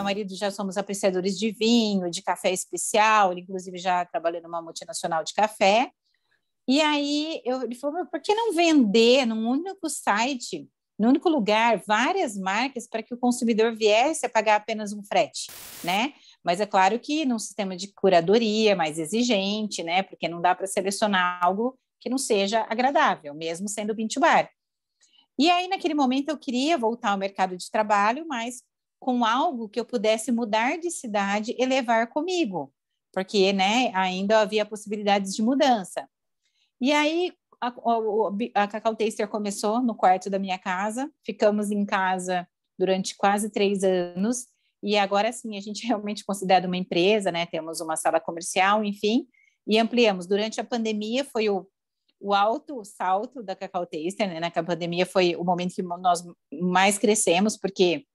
marido já somos apreciadores de vinho, de café especial, ele inclusive já trabalhou numa multinacional de café. E aí ele falou, por que não vender num único site, num único lugar, várias marcas para que o consumidor viesse a pagar apenas um frete, né? Mas é claro que num sistema de curadoria mais exigente, né? Porque não dá para selecionar algo que não seja agradável, mesmo sendo Bean2Bar. E aí, naquele momento, eu queria voltar ao mercado de trabalho, mas com algo que eu pudesse mudar de cidade e levar comigo, porque, né, ainda havia possibilidades de mudança. E aí, a Cacau Taster começou no quarto da minha casa, ficamos em casa durante quase 3 anos, e agora sim, a gente realmente considera uma empresa, né? Temos uma sala comercial, enfim, e ampliamos. Durante a pandemia foi o alto salto da Cacau Taster, né? Na pandemia foi o momento que nós mais crescemos, porque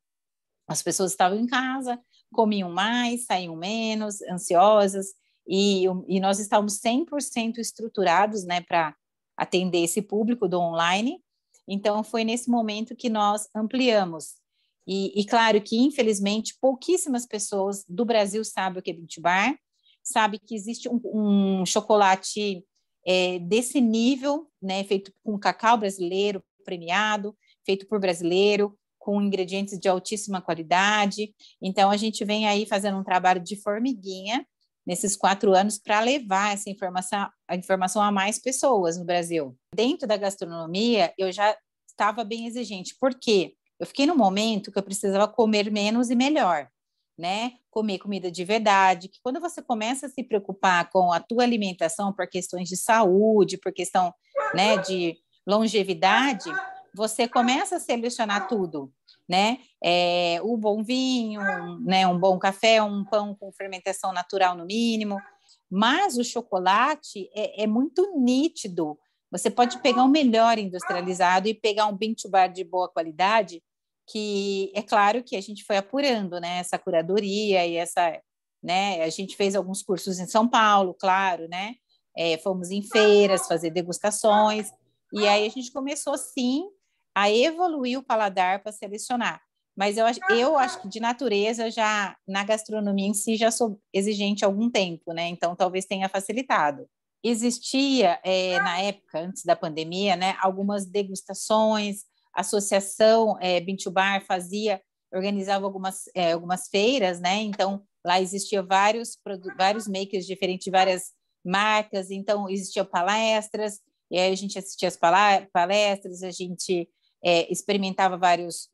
as pessoas estavam em casa, comiam mais, saíam menos, ansiosas, e nós estávamos 100% estruturados, né, para atender esse público do online. Então, foi nesse momento que nós ampliamos. E claro que, infelizmente, pouquíssimas pessoas do Brasil sabem o que é Bean2Bar, sabe que existe um chocolate desse nível, né, feito com cacau brasileiro premiado, feito por brasileiro, com ingredientes de altíssima qualidade. Então, a gente vem aí fazendo um trabalho de formiguinha nesses 4 anos para levar essa informação a mais pessoas no Brasil. Dentro da gastronomia, eu já estava bem exigente, porque eu fiquei num momento que eu precisava comer menos e melhor, né? Comer comida de verdade, que quando você começa a se preocupar com a tua alimentação por questões de saúde, por questão, né, de longevidade, você começa a selecionar tudo, né? O bom vinho, né? Um bom café, um pão com fermentação natural no mínimo, mas o chocolate é muito nítido. Você pode pegar o melhor industrializado e pegar um Bean2Bar de boa qualidade, que é claro que a gente foi apurando, né? Essa curadoria e essa, né? A gente fez alguns cursos em São Paulo, claro, né? Fomos em feiras fazer degustações, e aí a gente começou, sim, a evoluir o paladar para selecionar. Mas eu acho que de natureza, já na gastronomia em si, já sou exigente há algum tempo, né? Então, talvez tenha facilitado. Existia, na época, antes da pandemia, né, algumas degustações, a associação Bean2Bar organizava algumas feiras, né? Então, lá existia vários makers diferentes de várias marcas, então existiam palestras, e aí a gente assistia as palestras, a gente experimentava várias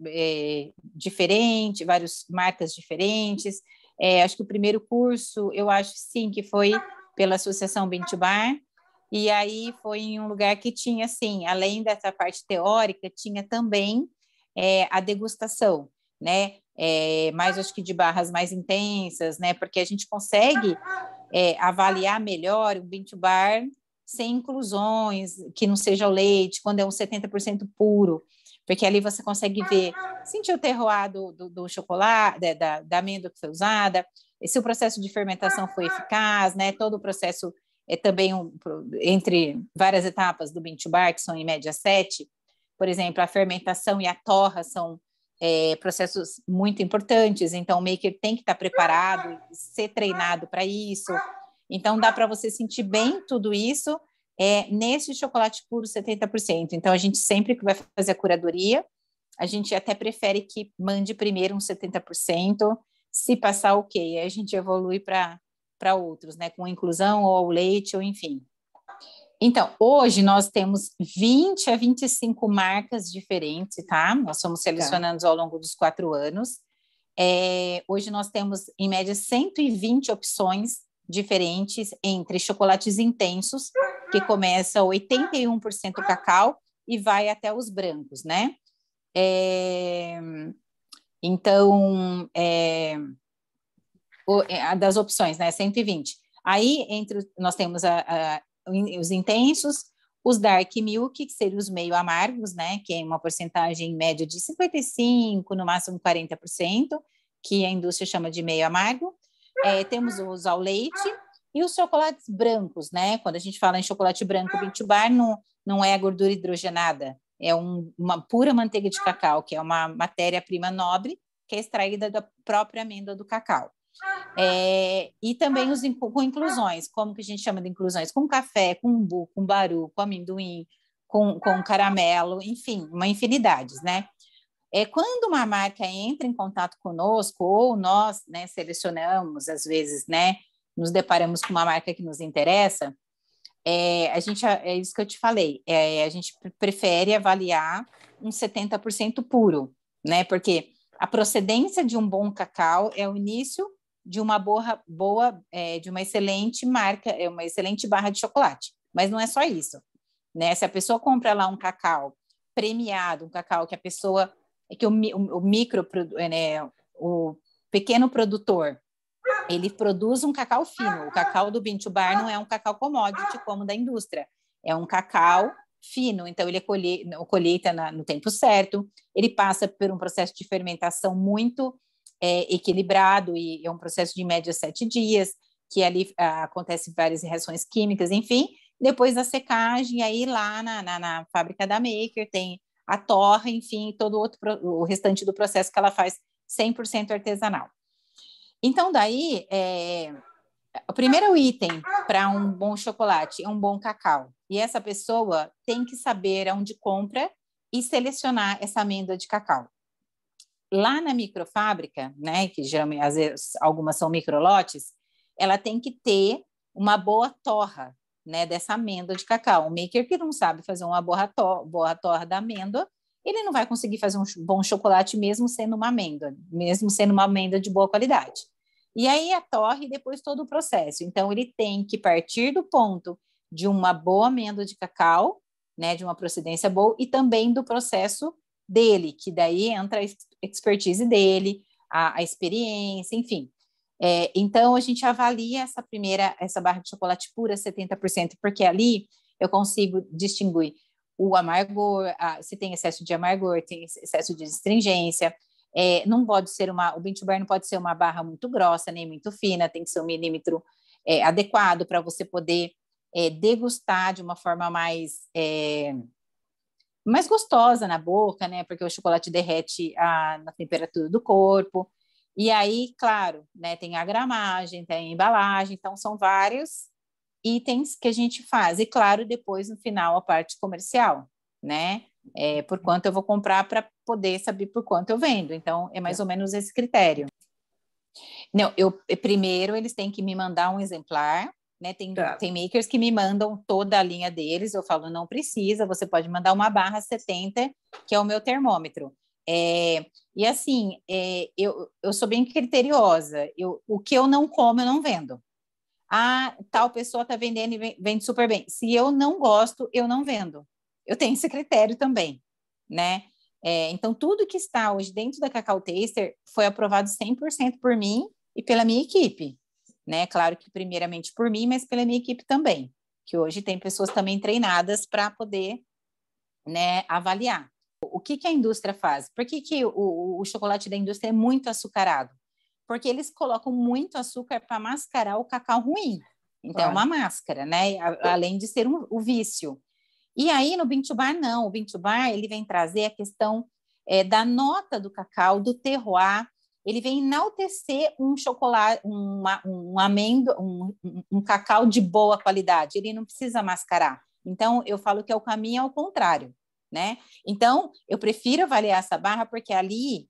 marcas diferentes. Acho que o primeiro curso, eu acho sim que foi pela Associação Bean2Bar, e aí foi em um lugar que tinha, assim, além dessa parte teórica, tinha também a degustação, né? Mais acho que de barras mais intensas, né? Porque a gente consegue avaliar melhor o Bean2Bar sem inclusões, que não seja o leite, quando é um 70% puro, porque ali você consegue ver, sentir o terroir do chocolate, da amêndoa que foi usada, se o processo de fermentação foi eficaz, né? Todo o processo também entre várias etapas do Bean2Bar, que são em média 7, por exemplo, a fermentação e a torra são processos muito importantes, então o maker tem que estar preparado, ser treinado para isso. Então, dá para você sentir bem tudo isso nesse chocolate puro 70%. Então, a gente sempre que vai fazer a curadoria, a gente até prefere que mande primeiro uns 70%, se passar ok, aí a gente evolui para outros, né, com inclusão ou ao leite, ou enfim. Então, hoje nós temos 20 a 25 marcas diferentes, tá? Nós fomos selecionando ao longo dos 4 anos. Hoje nós temos, em média, 120 opções diferentes entre chocolates intensos, que começa 81% cacau e vai até os brancos, né? Então, das opções, né? 120. Aí, nós temos os intensos, os dark milk, que seriam os meio amargos, né? Que é uma porcentagem média de 55%, no máximo 40%, que a indústria chama de meio amargo. Temos os ao leite e os chocolates brancos, né? Quando a gente fala em chocolate branco Bean2Bar, não é a gordura hidrogenada, é uma pura manteiga de cacau, que é uma matéria-prima nobre, que é extraída da própria amêndoa do cacau. E também com inclusões, como que a gente chama de inclusões? Com café, com umbu, com baru, com amendoim, com caramelo, enfim, uma infinidade, né? Quando uma marca entra em contato conosco, ou nós, né, selecionamos, às vezes, né, nos deparamos com uma marca que nos interessa, a gente, é isso que eu te falei, a gente prefere avaliar um 70% puro, né? Porque a procedência de um bom cacau é o início de uma de uma excelente marca, uma excelente barra de chocolate. Mas não é só isso, né? Se a pessoa compra lá um cacau premiado, um cacau que a pessoa, que o micro, né, o pequeno produtor, ele produz um cacau fino. O cacau do Bean to Bar não é um cacau commodity como da indústria, é um cacau fino, então ele é colheita no tempo certo, ele passa por um processo de fermentação muito equilibrado, e é um processo de média 7 dias, que ali acontecem várias reações químicas, enfim, depois da secagem, aí lá na fábrica da Maker tem a torra, enfim, o restante do processo que ela faz 100% artesanal. Então, daí, o primeiro item para um bom chocolate é um bom cacau. E essa pessoa tem que saber onde compra e selecionar essa amêndoa de cacau. Lá na microfábrica, né, que geralmente, às vezes, algumas são microlotes, ela tem que ter uma boa torra, né, dessa amêndoa de cacau. O maker que não sabe fazer uma boa torra da amêndoa, ele não vai conseguir fazer um bom chocolate mesmo sendo uma amêndoa de boa qualidade. E aí a torre e depois todo o processo. Então, ele tem que partir do ponto de uma boa amêndoa de cacau, né, de uma procedência boa, e também do processo dele, que daí entra a expertise dele, a experiência, enfim. Então, a gente avalia essa barra de chocolate pura 70%, porque ali eu consigo distinguir o amargor, se tem excesso de amargor, tem excesso de astringência. Não pode ser o Bean to Bar não pode ser uma barra muito grossa, nem muito fina, tem que ser um milímetro adequado para você poder degustar de uma forma mais gostosa na boca, né? Porque o chocolate derrete na temperatura do corpo. E aí, claro, né, tem a gramagem, tem a embalagem, então são vários itens que a gente faz. E, claro, depois, no final, a parte comercial, né? Por quanto eu vou comprar para poder saber por quanto eu vendo. Então, é mais ou menos esse critério. Não, primeiro eles têm que me mandar um exemplar, né? Tem makers que me mandam toda a linha deles, eu falo, não precisa, você pode mandar uma barra 70, que é o meu termômetro. E assim, eu sou bem criteriosa, o que eu não como, eu não vendo. Tal pessoa está vendendo e vende super bem. Se eu não gosto, eu não vendo. Eu tenho esse critério também, né? Então, tudo que está hoje dentro da Cacau Taster foi aprovado 100% por mim e pela minha equipe, né? Claro que primeiramente por mim, mas pela minha equipe também, que hoje tem pessoas também treinadas para poder, né, avaliar. O que a indústria faz? Por que o chocolate da indústria é muito açucarado? Porque eles colocam muito açúcar para mascarar o cacau ruim. Então, é uma máscara, né? Além de ser o vício. E aí, no Bean to Bar, não. O Bean to Bar, ele vem trazer a questão da nota do cacau, do terroir. Ele vem enaltecer um chocolate, um cacau de boa qualidade. Ele não precisa mascarar. Então, eu falo que é o caminho ao contrário, né? Então, eu prefiro avaliar essa barra porque ali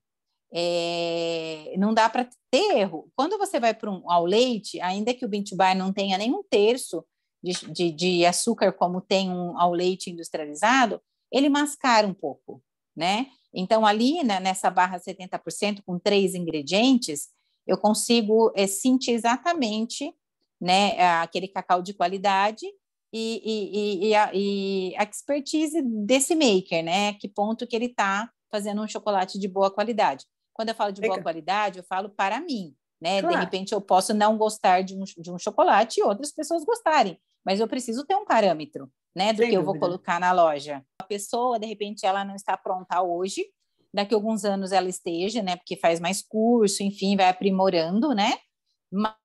não dá para ter erro. Quando você vai ao leite, ainda que o Bean to Bar não tenha nem um terço de açúcar como tem ao leite industrializado, ele mascara um pouco, né? Então, ali nessa barra 70% com 3 ingredientes, eu consigo sentir exatamente, né, aquele cacau de qualidade e a expertise desse maker, né? Que ponto que ele está fazendo um chocolate de boa qualidade. Quando eu falo de boa qualidade, eu falo para mim, né? Claro. De repente, eu posso não gostar de um chocolate e outras pessoas gostarem, mas eu preciso ter um parâmetro, né? Do que eu vou colocar na loja. A pessoa, de repente, ela não está pronta hoje, daqui a alguns anos ela esteja, né? Porque faz mais curso, enfim, vai aprimorando, né?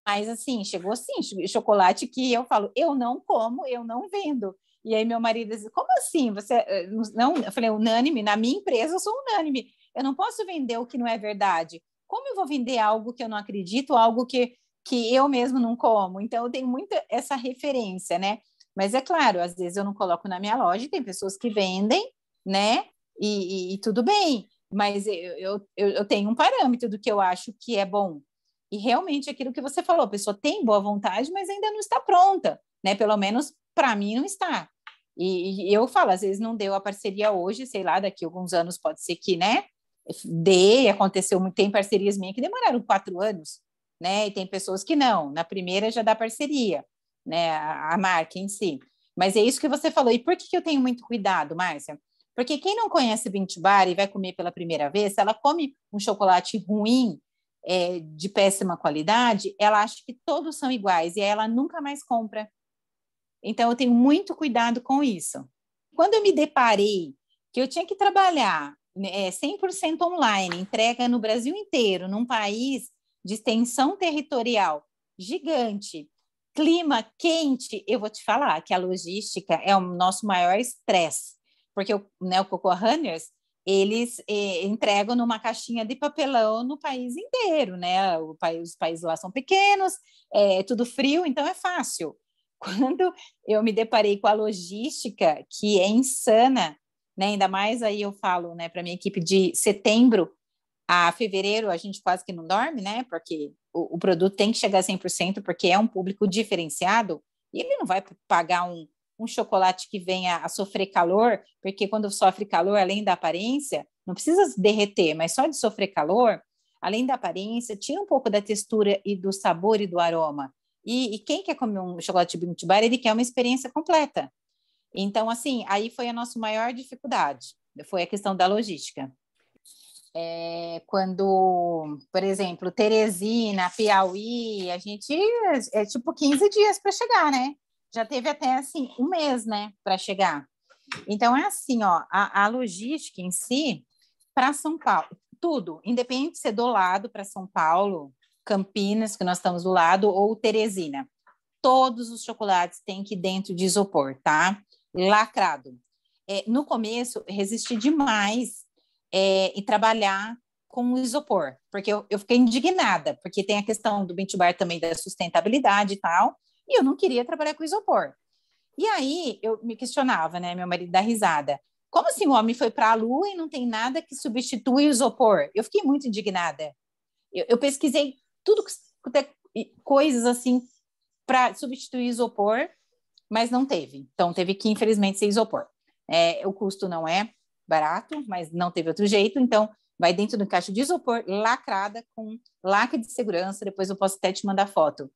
Mas, assim, chegou assim, chocolate que eu falo, eu não como, eu não vendo. E aí meu marido diz, como assim? Você não? Eu falei, unânime, na minha empresa eu sou unânime. Eu não posso vender o que não é verdade. Como eu vou vender algo que eu não acredito, algo que eu mesmo não como? Então, eu tenho muito essa referência, né? Mas é claro, às vezes eu não coloco na minha loja, tem pessoas que vendem, né? E tudo bem, mas eu tenho um parâmetro do que eu acho que é bom. E realmente aquilo que você falou, a pessoa tem boa vontade, mas ainda não está pronta, né? Pelo menos para mim não está. E eu falo, às vezes não deu a parceria hoje, sei lá, daqui a alguns anos pode ser que, né? Aconteceu muito, tem parcerias minhas que demoraram 4 anos, né? E tem pessoas que não, na primeira já dá parceria, né? A marca em si. Mas é isso que você falou. E por que eu tenho muito cuidado, Márcia? Porque quem não conhece Bean Bar e vai comer pela primeira vez, se ela come um chocolate ruim, de péssima qualidade, ela acha que todos são iguais e aí ela nunca mais compra. Então, eu tenho muito cuidado com isso. Quando eu me deparei que eu tinha que trabalhar 100% online, entrega no Brasil inteiro, num país de extensão territorial gigante, clima quente, eu vou te falar que a logística é o nosso maior estresse, porque o Coco Runners, eles entregam numa caixinha de papelão no país inteiro, né? Os países lá são pequenos, é tudo frio, então é fácil. Quando eu me deparei com a logística, que é insana, né? Ainda mais aí eu falo, né, para minha equipe, de setembro a fevereiro a gente quase que não dorme, né? Porque o produto tem que chegar a 100%, porque é um público diferenciado, e ele não vai pagar um chocolate que venha a sofrer calor, porque quando sofre calor, além da aparência, não precisa derreter, mas só de sofrer calor, além da aparência, tira um pouco da textura e do sabor e do aroma. E quem quer comer um chocolate Bean Bar, ele quer uma experiência completa. Então, assim, aí foi a nossa maior dificuldade, foi a questão da logística. Quando, por exemplo, Teresina, Piauí, a gente tipo 15 dias para chegar, né? Já teve até assim um mês, né, para chegar. Então é assim, ó, a logística em si para São Paulo, tudo, independente de ser do lado para São Paulo, Campinas, que nós estamos do lado, ou Teresina, todos os chocolates têm que ir dentro de isopor, tá? Lacrado. No começo, resisti demais e trabalhar com o isopor, porque eu fiquei indignada, porque tem a questão do Bean Bar também da sustentabilidade e tal, e eu não queria trabalhar com isopor. E aí eu me questionava, né? Meu marido dá risada. Como assim o homem foi para a Lua e não tem nada que substitui o isopor? Eu fiquei muito indignada. Eu pesquisei tudo, coisas assim para substituir isopor, mas não teve. Então teve que, infelizmente, ser isopor. O custo não é barato, mas não teve outro jeito. Então vai dentro do caixa de isopor, lacrada, com lacre de segurança. Depois eu posso até te mandar foto.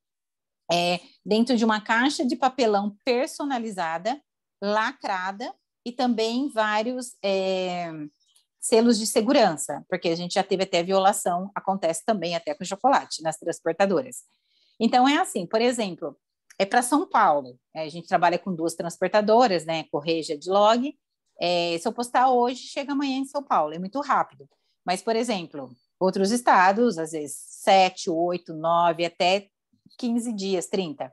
Dentro de uma caixa de papelão personalizada, lacrada, e também vários selos de segurança, porque a gente já teve até violação, acontece também até com chocolate nas transportadoras. Então é assim, por exemplo, para São Paulo, a gente trabalha com 2 transportadoras, né, Correia e Adlog. Se eu postar hoje, chega amanhã em São Paulo, é muito rápido. Mas, por exemplo, outros estados, às vezes 7, 8, 9, até 15 dias, 30.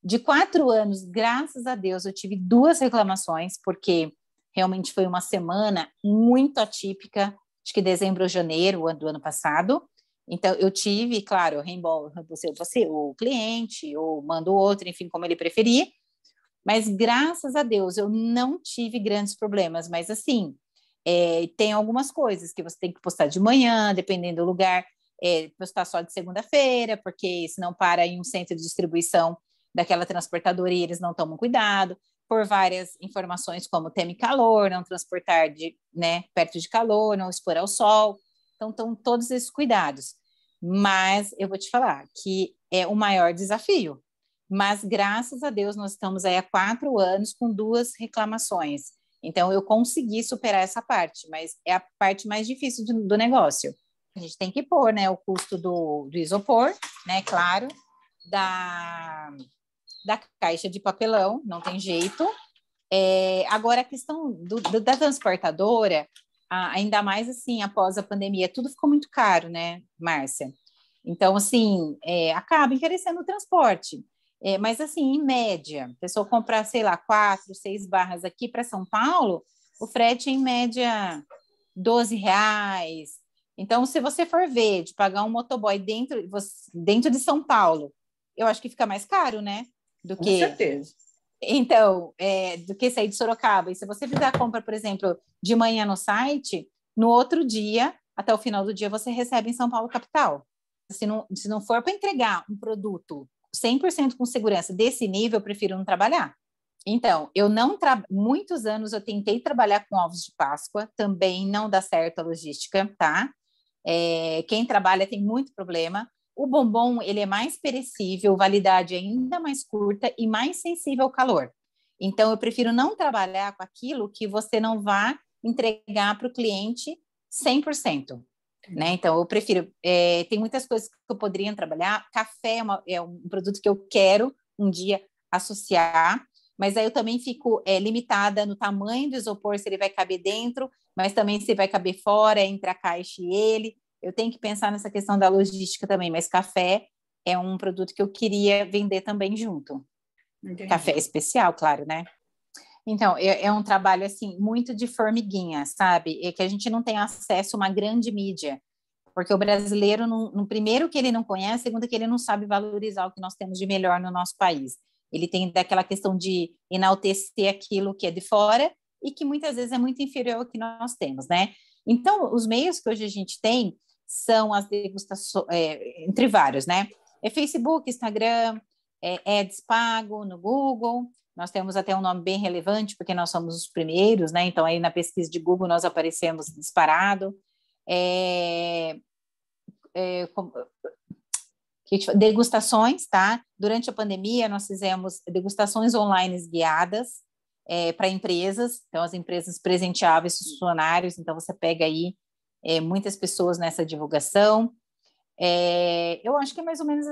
De 4 anos, graças a Deus, eu tive 2 reclamações, porque realmente foi uma semana muito atípica, acho que dezembro ou janeiro do ano passado. Então, eu tive, claro, eu reembolso você, o cliente, ou mando outro, enfim, como ele preferir. Mas, graças a Deus, eu não tive grandes problemas. Mas, assim, tem algumas coisas que você tem que postar de manhã, dependendo do lugar, postar só de segunda-feira, porque senão para em um centro de distribuição daquela transportadora e eles não tomam cuidado, por várias informações como teme calor, não transportar perto de calor, não expor ao sol. Então, estão todos esses cuidados. Mas eu vou te falar que é o maior desafio. Mas, graças a Deus, nós estamos aí há 4 anos com 2 reclamações. Então, eu consegui superar essa parte, mas é a parte mais difícil do negócio. A gente tem que pôr, né, o custo do isopor, né, claro, da caixa de papelão, não tem jeito. Agora, a questão da transportadora, ainda mais assim, após a pandemia, tudo ficou muito caro, né, Márcia? Então, assim, acaba encarecendo o transporte. Mas, assim, em média, a pessoa comprar, sei lá, 4, 6 barras aqui para São Paulo, o frete, em média, R$ 12. Então, se você for ver de pagar um motoboy dentro de São Paulo, eu acho que fica mais caro, né? Do Com certeza. Então, do que sair de Sorocaba. E se você fizer a compra, por exemplo, de manhã no site, no outro dia, até o final do dia, você recebe em São Paulo, capital. Se não for para entregar um produto 100% com segurança desse nível, eu prefiro não trabalhar. Então, eu não muitos anos eu tentei trabalhar com ovos de Páscoa, também não dá certo a logística, tá? Quem trabalha tem muito problema. O bombom, ele é mais perecível, validade ainda mais curta e mais sensível ao calor. Então, eu prefiro não trabalhar com aquilo que você não vá entregar para o cliente 100%. Né? Então, eu prefiro. Tem muitas coisas que eu poderia trabalhar. Café é um produto que eu quero um dia associar, mas aí eu também fico limitada no tamanho do isopor, se ele vai caber dentro, mas também se vai caber fora, entre a caixa e ele. Eu tenho que pensar nessa questão da logística também, mas café é um produto que eu queria vender também junto. Entendi. Café especial, claro, né? Então, é um trabalho, assim, muito de formiguinha, sabe? É que a gente não tem acesso a uma grande mídia, porque o brasileiro, no primeiro que ele não conhece, segundo que ele não sabe valorizar o que nós temos de melhor no nosso país. Ele tem daquela questão de enaltecer aquilo que é de fora e que muitas vezes é muito inferior ao que nós temos, né? Então, os meios que hoje a gente tem são as degustações, entre vários, né? Facebook, Instagram, ads pago no Google. Nós temos até um nome bem relevante, porque nós somos os primeiros, né? Então, aí na pesquisa de Google nós aparecemos disparado. Degustações, tá? Durante a pandemia, nós fizemos degustações online guiadas para empresas. Então, as empresas presenteavam esses funcionários. Então, você pega aí muitas pessoas nessa divulgação. Eu acho que é mais ou menos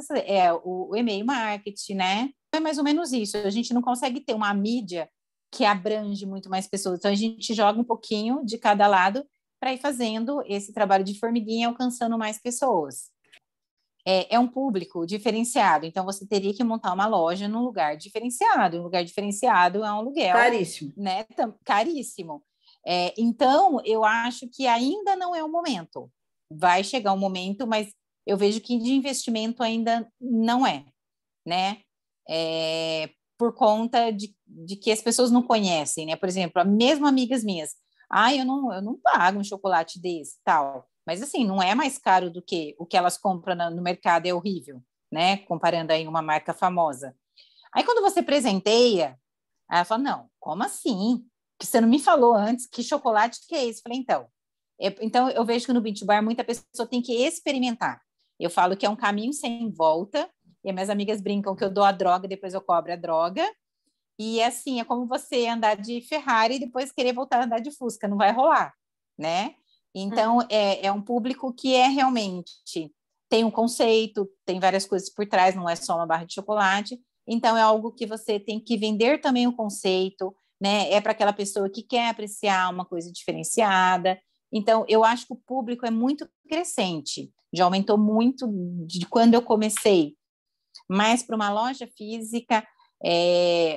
o e-mail marketing, né? É mais ou menos isso. A gente não consegue ter uma mídia que abrange muito mais pessoas. Então, a gente joga um pouquinho de cada lado para ir fazendo esse trabalho de formiguinha, alcançando mais pessoas. É um público diferenciado, então você teria que montar uma loja num lugar diferenciado. Um lugar diferenciado é um aluguel. Caríssimo. Né? Caríssimo. Então, eu acho que ainda não é o momento. Vai chegar um momento, mas eu vejo que de investimento ainda não é, né? Por conta de que as pessoas não conhecem, né? Por exemplo, mesmo amigas minhas, eu não pago um chocolate desse, tal. Mas, assim, não é mais caro do que o que elas compram no mercado, é horrível, né? Comparando aí uma marca famosa. Aí, quando você presenteia, ela fala, não, como assim? Que você não me falou antes, que chocolate que é esse? Eu falei, então eu vejo que no Beach Bar muita pessoa tem que experimentar. Eu falo que é um caminho sem volta, e as minhas amigas brincam que eu dou a droga, depois eu cobro a droga, e assim, é como você andar de Ferrari e depois querer voltar a andar de Fusca, não vai rolar, né? Então, é um público que realmente tem um conceito, tem várias coisas por trás, não é só uma barra de chocolate. Então, é algo que você tem que vender também o conceito, né? É para aquela pessoa que quer apreciar uma coisa diferenciada. Então, eu acho que o público é muito crescente, já aumentou muito de quando eu comecei. Mas para uma loja física,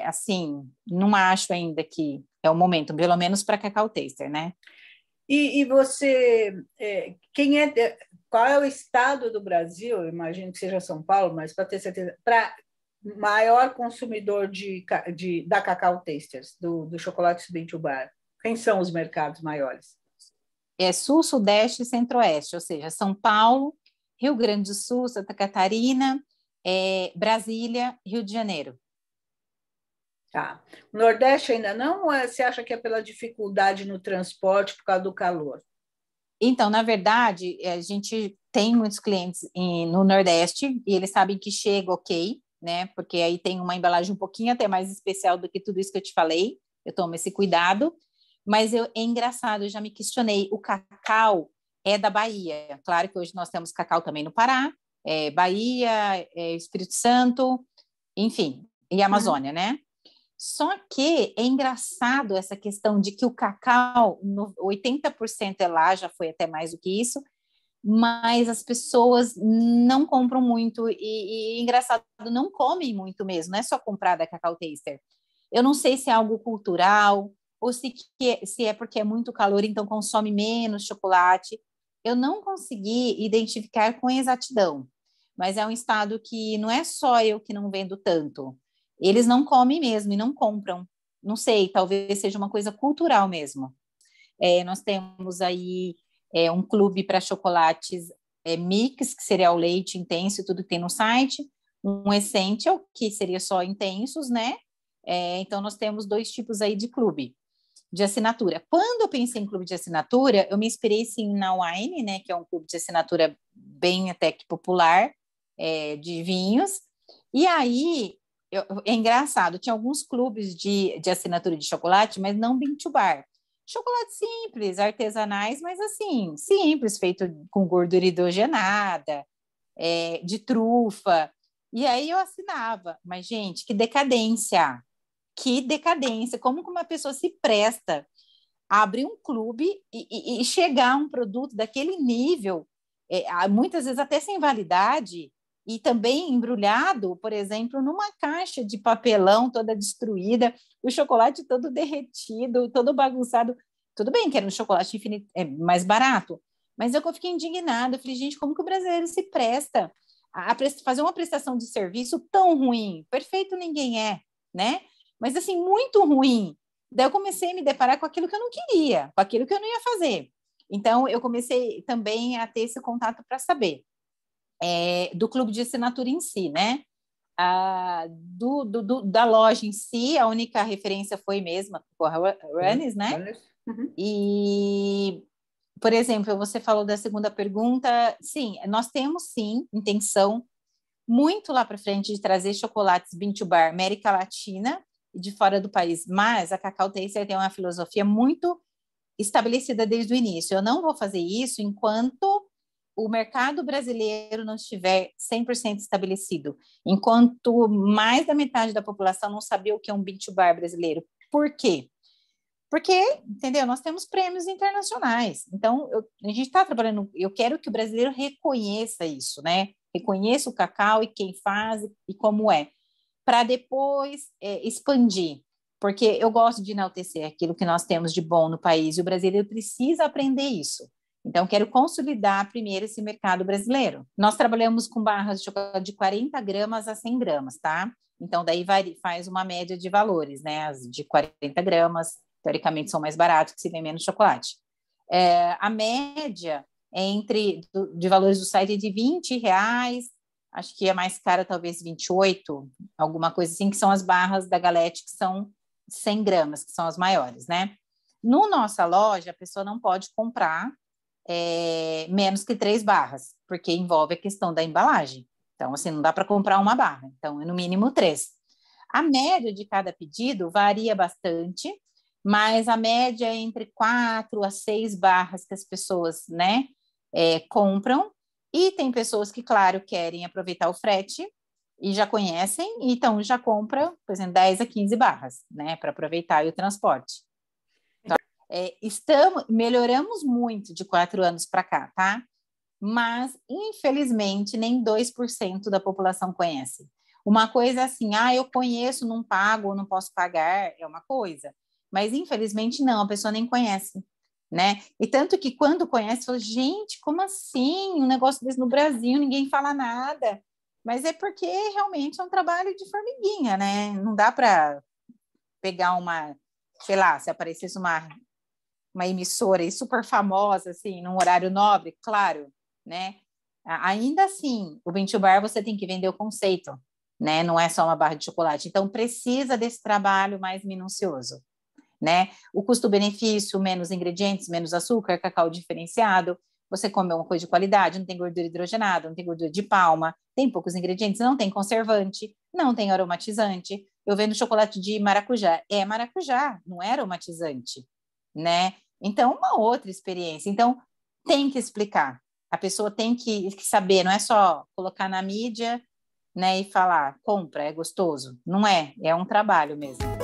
assim, não acho ainda que é o momento, pelo menos para Cacau Taster, né? E você, qual é o estado do Brasil? Eu imagino que seja São Paulo, mas para ter certeza, para maior consumidor da Cacau Tasters, do chocolate Sudente Bar? Quem são os mercados maiores? Sul, Sudeste e Centro-Oeste, ou seja, São Paulo, Rio Grande do Sul, Santa Catarina, Brasília, Rio de Janeiro. Tá. Nordeste ainda não? Ou você acha que é pela dificuldade no transporte por causa do calor? Então, na verdade, a gente tem muitos clientes no Nordeste e eles sabem que chega ok, né? Porque aí tem uma embalagem um pouquinho até mais especial do que tudo isso que eu te falei. Eu tomo esse cuidado. Mas é engraçado, eu já me questionei. O cacau é da Bahia. Claro que hoje nós temos cacau também no Pará, Bahia, Espírito Santo, enfim, e Amazônia, né? Só que é engraçado essa questão de que o cacau, 80% é lá, já foi até mais do que isso, mas as pessoas não compram muito e engraçado, não comem muito mesmo, não é só comprar da Cacau Taster. Eu não sei se é algo cultural, ou se é porque é muito calor, então consome menos chocolate. Eu não consegui identificar com exatidão, mas é um estado que não é só eu que não vendo tanto. Eles não comem mesmo e não compram. Não sei, talvez seja uma coisa cultural mesmo. Nós temos aí um clube para chocolates mix, que seria o leite intenso, tudo que tem no site, um essential, que seria só intensos, né? Então, nós temos 2 tipos aí de clube de assinatura. Quando eu pensei em clube de assinatura, eu me inspirei sim na Wine, né? Que é um clube de assinatura bem até que popular, de vinhos. E aí, é engraçado, tinha alguns clubes de assinatura de chocolate, mas não bean to bar. Chocolate simples, artesanais, mas assim, simples, feito com gordura hidrogenada, de trufa. E aí eu assinava. Mas, gente, que decadência! Que decadência! Como que uma pessoa se presta a abrir um clube e chegar a um produto daquele nível, muitas vezes até sem validade, e também embrulhado, por exemplo, numa caixa de papelão toda destruída, o chocolate todo derretido, todo bagunçado. Tudo bem que era um chocolate infinito, mais barato, mas eu fiquei indignada. Eu falei, gente, como que o brasileiro se presta a fazer uma prestação de serviço tão ruim? Perfeito ninguém é, né? Mas, assim, muito ruim. Daí eu comecei a me deparar com aquilo que eu não queria, com aquilo que eu não ia fazer. Então, eu comecei também a ter esse contato para saber do clube de assinatura em si, né? Da loja em si, a única referência foi mesmo a Runnes, né? Uhum. E, por exemplo, você falou da segunda pergunta. Sim, nós temos, sim, intenção muito lá para frente de trazer chocolates bean to bar América Latina e de fora do país, mas a Cacau Taster tem uma filosofia muito estabelecida desde o início. Eu não vou fazer isso enquanto o mercado brasileiro não estiver 100% estabelecido, enquanto mais da metade da população não sabia o que é um bean to bar brasileiro. Por quê? Porque, entendeu? Nós temos prêmios internacionais. Então, a gente está trabalhando. Eu quero que o brasileiro reconheça isso, né? Reconheça o cacau e quem faz e como é, para depois expandir. Porque eu gosto de enaltecer aquilo que nós temos de bom no país e o brasileiro precisa aprender isso. Então, quero consolidar primeiro esse mercado brasileiro. Nós trabalhamos com barras de chocolate de 40 gramas a 100 gramas, tá? Então, daí faz uma média de valores, né? As de 40 gramas, teoricamente, são mais baratos, que se vê menos chocolate. A média de valores do site é de R$ 20, acho que a mais cara talvez 28, alguma coisa assim, que são as barras da Galete, que são 100 gramas, que são as maiores, né? No nossa loja, a pessoa não pode comprar menos que 3 barras, porque envolve a questão da embalagem. Então, assim, não dá para comprar uma barra. Então, é no mínimo 3. A média de cada pedido varia bastante, mas a média é entre 4 a 6 barras que as pessoas, né, compram. E tem pessoas que, claro, querem aproveitar o frete e já conhecem, então já compra, por exemplo, 10 a 15 barras, né, para aproveitar o transporte. Melhoramos muito de 4 anos para cá, tá? Mas, infelizmente, nem 2% da população conhece. Uma coisa assim, eu conheço, não pago, não posso pagar, é uma coisa. Mas, infelizmente, não, a pessoa nem conhece, né? E tanto que quando conhece, fala, gente, como assim? Um negócio desse no Brasil, ninguém fala nada. Mas é porque realmente é um trabalho de formiguinha, né? Não dá para pegar sei lá, se aparecesse uma emissora super famosa, assim, num horário nobre, claro, né? Ainda assim, o bean to bar você tem que vender o conceito, né? Não é só uma barra de chocolate. Então, precisa desse trabalho mais minucioso, né? O custo-benefício, menos ingredientes, menos açúcar, cacau diferenciado. Você come uma coisa de qualidade, não tem gordura hidrogenada, não tem gordura de palma, tem poucos ingredientes, não tem conservante, não tem aromatizante. Eu vendo chocolate de maracujá. É maracujá, não é aromatizante, né? Então, uma outra experiência. Então, tem que explicar. A pessoa tem que saber, não é só colocar na mídia, né, e falar, compra, é gostoso. Não é, é um trabalho mesmo.